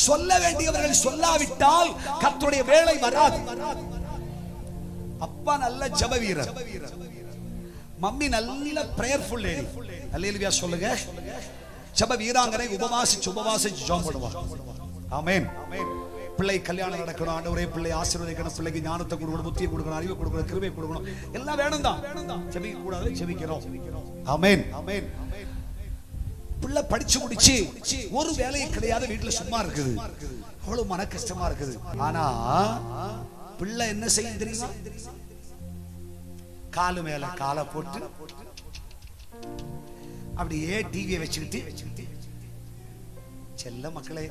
சொல்ல வேண்டியவர்கள் சொல்லாவிட்டால் கர்த்தருடைய வேலை வராது. அப்பா நல்ல ஜெப வீரர், மம்மி நல்ல பிரேயர்ஃபுல் லேடி. அல்லேலூயா சொல்லுங்க. ஜெப வீராங்கனை உபவாசிச்சு ஜெபம் பண்ணுவா. ஆமென். பிள்ளை கல்யாணம் நடக்கணும், ஆண்டவரே பிள்ளை ஆசீர்வதிக்கணும், பிள்ளைக்கு ஞானத்தை கொடுக்கணும், புத்தியை கொடுக்கணும், அறிவை கொடுக்கணும், கிருபையை கொடுக்கணும், எல்லாம் வேணும் தான். ஜெபிக்க கூடாது, ஜெபிக்கிறோம். ஆமென். பிள்ளை படிச்சு முடிச்சு ஒரு வேலையும் கிடையாது, வீட்டுல சும்மா இருக்குது, அவ்வளவு மன கஷ்டமா இருக்குது. ஆனா பிள்ளை என்ன செய்யும் தெரியுமா? காலு மேல காலை போட்டு அப்படியே டிவியை வச்சுக்கிட்டு, செல்ல மக்களே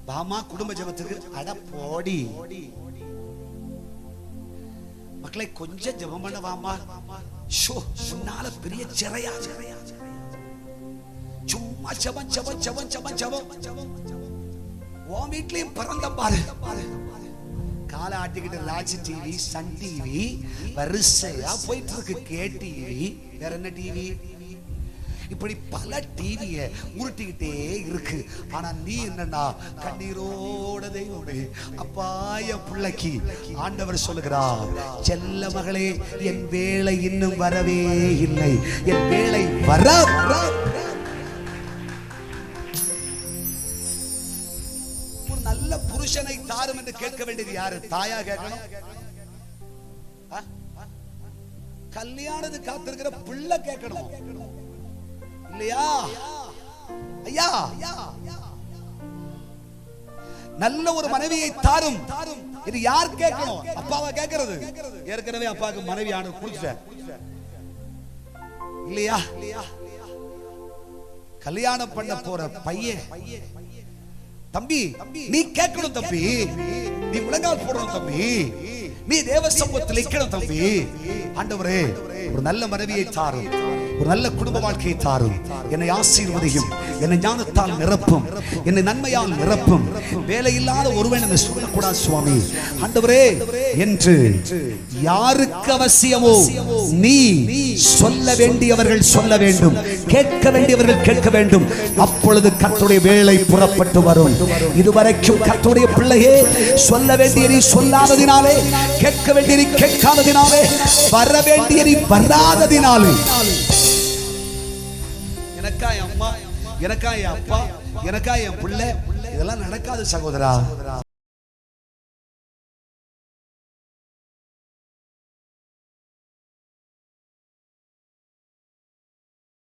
பாமா குடும்ப ஜெபத்துக்கு, அட போடி மக்களை கொஞ்சம் ஜெபம் பண்ண வாமா, முன்னால பெரிய சிறையா சும்மா ஜெபம் ஜெபம் ஜெபம் ஜெபம் ஜெபம். உன் வீட்லயும் பறந்த பாரு, காலை ஆட்டிக்கிட்டு ராஜ் டிவி, சன் டிவி வரிசையா போயிட்டு இருக்கு, கே டிவி, வேற என்ன டிவி, இப்படி பல டிவியை உருட்டிக்கிட்டே இருக்கு. ஆனா நீ என்னன்னா கண்ணீரோட தெய்வமே, அப்பா என் பிள்ளைக்கு ஆண்டவர் சொல்லுகிறார், செல்ல மகளே என் வேலை இன்னும் வரவே இல்லை, என் வேலை வர. ஒரு நல்ல புருஷனை தாரும் என்று கேட்க வேண்டியது யாரு? தாயா கேட்கணும்? கல்யாணத்துக்கு காத்திருக்கிற பிள்ளை கேட்கணும் இல்லையா? ஐயா நல்ல ஒரு மனைவியை தாரும், இது யார் கேட்கணும்? அப்பாவா கேட்கிறது? ஏற்கனவே அப்பாவுக்கு மனைவி ஆண்டு குடிச்சிட்டேன் இல்லையா? கல்யாணம் பண்ண போற பையன், தம்பி நீ கேட்கணும், தம்பி நீ முழங்கால் போடணும், தம்பி நீ தேவ சமூகத்தில் நிற்கணும், தம்பி ஆண்டவரே ஒரு நல்ல மனைவியை தாரும், ஒரு நல்ல குடும்ப வாழ்க்கையை தாரும், என்னை ஆசீர்வதியும், என்னை ஞானத்தால் நிரப்பும், என்னை நன்மையால் நிரப்பும், வேலை இல்லாத ஒருவன் என்று சொல்லக்கூடாது சுவாமி ஆண்டவரே என்று யாருக்கு அவசியமோ நீ சொல்ல வேண்டியவர்கள் சொல்ல வேண்டும், கேட்க வேண்டியவர்கள் கேட்க வேண்டும். அப்பொழுது கர்த்தருடைய வேலை புறப்பட்டு வரும். இதுவரைக்கும் கர்த்தருடைய பிள்ளையே சொல்ல வேண்டிய நீ சொல்லாததினாலே, கேட்க வேண்டிய நீ கேட்காததினாலே, வர வேண்டிய நீ வராததினாலே, எனக்கா என் அம்மா, எனக்கா என் அப்பா, எனக்கா என் பிள்ளை, இதெல்லாம் நடக்காது சகோதரா.